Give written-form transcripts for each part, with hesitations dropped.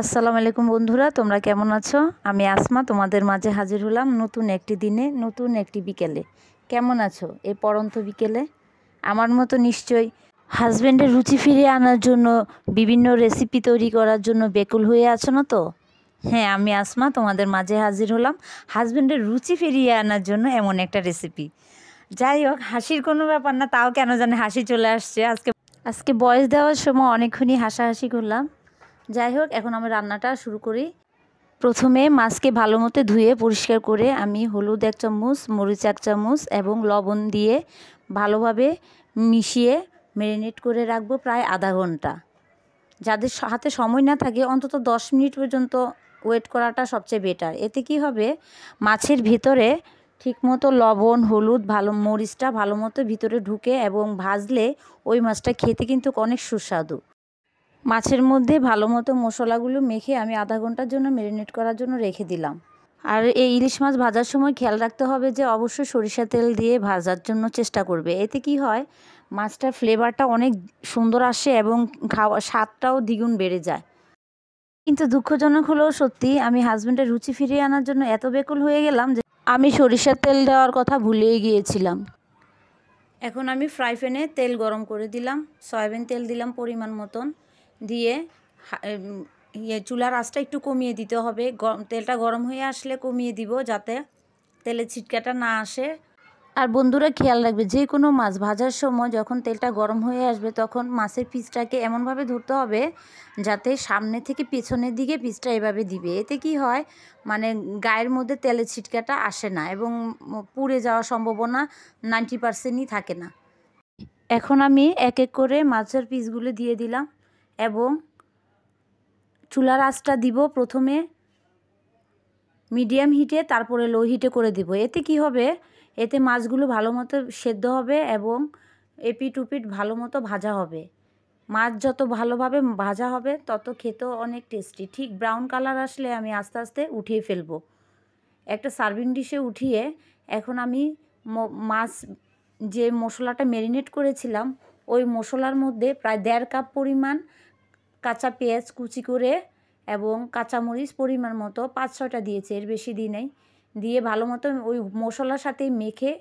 আসসালামু আলাইকুম বন্ধুরা, তোমরা কেমন আছো? আমি আসমা তোমাদের মাঝে হাজির হলাম নতুন একটি দিনে, নতুন একটি বিকেলে। কেমন আছো এই পড়ন্ত বিকেলে? আমার মতো নিশ্চয়ই হাজব্যান্ডের রুচি ফিরিয়ে আনার জন্য বিভিন্ন রেসিপি তৈরি করার জন্য বেকুল হয়ে আছো না তো? হ্যাঁ, আমি আসমা তোমাদের মাঝে হাজির হলাম হাজব্যান্ডের রুচি ফিরিয়ে আনার জন্য এমন একটা রেসিপি। যাই হোক, হাসির কোনো ব্যাপার না, তাও কেন জানে হাসি চলে আসছে। আজকে ভয়েস দেওয়ার সময় অনেকক্ষণই হাসাহাসি করলাম। যাই হোক, এখন আমি রান্নাটা শুরু করি। প্রথমে মাছকে ভালো মতো ধুয়ে পরিষ্কার করে আমি হলুদ 1 চামচ, মরিচ 1 চামচ এবং লবণ দিয়ে ভালোভাবে মিশিয়ে ম্যারিনেট করে রাখবো প্রায় আধা ঘন্টা। যাদের হাতে সময় না থাকে অন্তত 10 মিনিট পর্যন্ত ওয়েট করাটা সবচেয়ে বেটার। এতে কি হবে, মাছের ভিতরে ঠিকমতো লবণ, হলুদ, মরিচটা ভালো মতো ভিতরে ঢুকে এবং ভাজলে ওই মাছটা খেতে কিন্তু অনেক সুস্বাদু। মাছের মধ্যে ভালো মতো মশলাগুলো মেখে আমি আধা ঘন্টার জন্য ম্যারিনেট করার জন্য রেখে দিলাম। আর এই ইলিশ মাছ ভাজার সময় খেয়াল রাখতে হবে যে অবশ্যই সরিষা তেল দিয়ে ভাজার জন্য চেষ্টা করবে। এতে কি হয়, মাছটার ফ্লেভারটা অনেক সুন্দর আসে এবং স্বাদটাও দ্বিগুণ বেড়ে যায়। কিন্তু দুঃখজনক হলেও সত্যি, আমি হাজব্যান্ডের রুচি ফিরিয়ে আনার জন্য এত বেকুল হয়ে গেলাম যে আমি সরিষার তেল দেওয়ার কথা ভুলেই গিয়েছিলাম। এখন আমি ফ্রাই প্যানে তেল গরম করে দিলাম, সয়াবিন তেল দিলাম পরিমাণ মতন দিয়ে চুলার আঁচটা একটু কমিয়ে দিতে হবে। তেলটা গরম হয়ে আসলে কমিয়ে দিব যাতে তেলের ছিটকাটা না আসে। আর বন্ধুরা খেয়াল রাখবে, যে কোনো মাছ ভাজার সময় যখন তেলটা গরম হয়ে আসবে তখন মাছের পিসটাকে এমনভাবে ধরতে হবে যাতে সামনে থেকে পেছনের দিকে পিসটা এভাবে দিবে। এতে কি হয়, মানে গায়ের মধ্যে তেলের ছিটকাটা আসে না এবং পুড়ে যাওয়ার সম্ভাবনা 90%ই থাকে না। এখন আমি এক এক করে মাছের পিসগুলো দিয়ে দিলাম এবং চুলার আঁচটা দিব প্রথমে মিডিয়াম হিটে, তারপরে লো হিটে করে দিব। এতে কি হবে, এতে মাছগুলো ভালো মতো সেদ্ধ হবে এবং এপিট উপিট ভালো মতো ভাজা হবে। মাছ যত ভালোভাবে ভাজা হবে তত খেতেও অনেক টেস্টি। ঠিক ব্রাউন কালার আসলে আমি আস্তে আস্তে উঠিয়ে ফেলবো একটা সার্ভিং ডিশে উঠিয়ে। এখন আমি মাছ যে মশলাটা ম্যারিনেট করেছিলাম ওই মশলার মধ্যে প্রায় 1.5 কাপ পরিমাণ কাঁচা পেঁয়াজ কুচি করে এবং কাঁচামরিচ পরিমাণ মতো 5-6টা দিয়েছি, এর বেশি দিই নাই। দিয়ে ভালো মতো ওই মশলার সাথে মেখে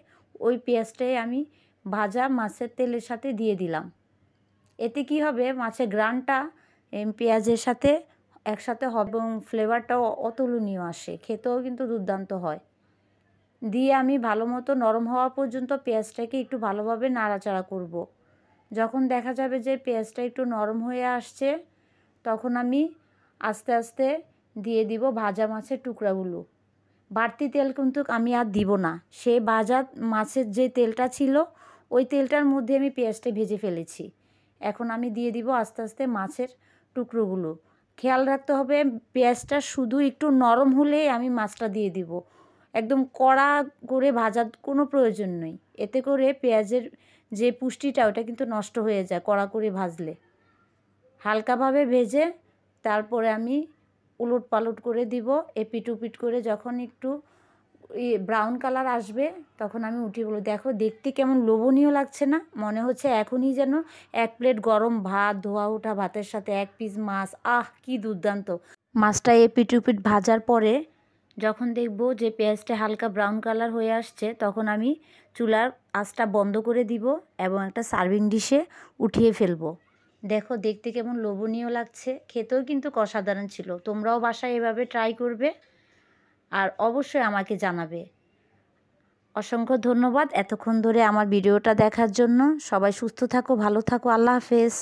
ওই পেঁয়াজটাই আমি ভাজা মাছের তেলের সাথে দিয়ে দিলাম। এতে কি হবে, মাছের গ্রানটা পেঁয়াজের সাথে একসাথে হবে এবং ফ্লেভারটাও অতুলনীয় আসে, খেতেও কিন্তু দুর্দান্ত হয়। দিয়ে আমি ভালো মতো নরম হওয়া পর্যন্ত পেঁয়াজটাকে একটু ভালোভাবে নাড়াচাড়া করব। যখন দেখা যাবে যে পেঁয়াজটা একটু নরম হয়ে আসছে তখন আমি আস্তে আস্তে দিয়ে দিব ভাজা মাছের টুকরাগুলো। বাড়তি তেল কিন্তু আমি আর দিব না, সেই ভাজা মাছের যে তেলটা ছিল ওই তেলটার মধ্যে আমি পেঁয়াজটা ভেজে ফেলেছি। এখন আমি দিয়ে দিব আস্তে আস্তে মাছের টুকরোগুলো। খেয়াল রাখতে হবে পেঁয়াজটা শুধু একটু নরম হলেই আমি মাছটা দিয়ে দিব, একদম কড়া করে ভাজার কোনো প্রয়োজন নেই। এতে করে পেঁয়াজের যে পুষ্টিটা ওটা কিন্তু নষ্ট হয়ে যায় কড়া করে ভাজলে। হালকাভাবে ভেজে তারপরে আমি উলট পালট করে দিব এপিট উপিট করে। যখন একটু ব্রাউন কালার আসবে তখন আমি উঠিয়ে দেখো দেখতে কেমন লোভনীয় লাগছে না? মনে হচ্ছে এখনই যেন 1 প্লেট গরম ভাত, ধোয়া ওঠা ভাতের সাথে 1 পিস মাছ, আহ কি দুর্দান্ত। মাছটা এপিট উপিট ভাজার পরে যখন দেখব যে পেঁয়াজটা হালকা ব্রাউন কালার হয়ে আসছে তখন আমি চুলার আঁচটা বন্ধ করে দিব এবং একটা সার্ভিং ডিশে উঠিয়ে ফেলবো। দেখো দেখতে কেমন লোভনীয় লাগছে, খেতেও কিন্তু অসাধারণ ছিল। তোমরাও বাসায় এভাবে ট্রাই করবে আর অবশ্যই আমাকে জানাবে। অসংখ্য ধন্যবাদ এতক্ষণ ধরে আমার ভিডিওটা দেখার জন্য। সবাই সুস্থ থাকো, ভালো থাকো, আল্লাহ হাফেজ।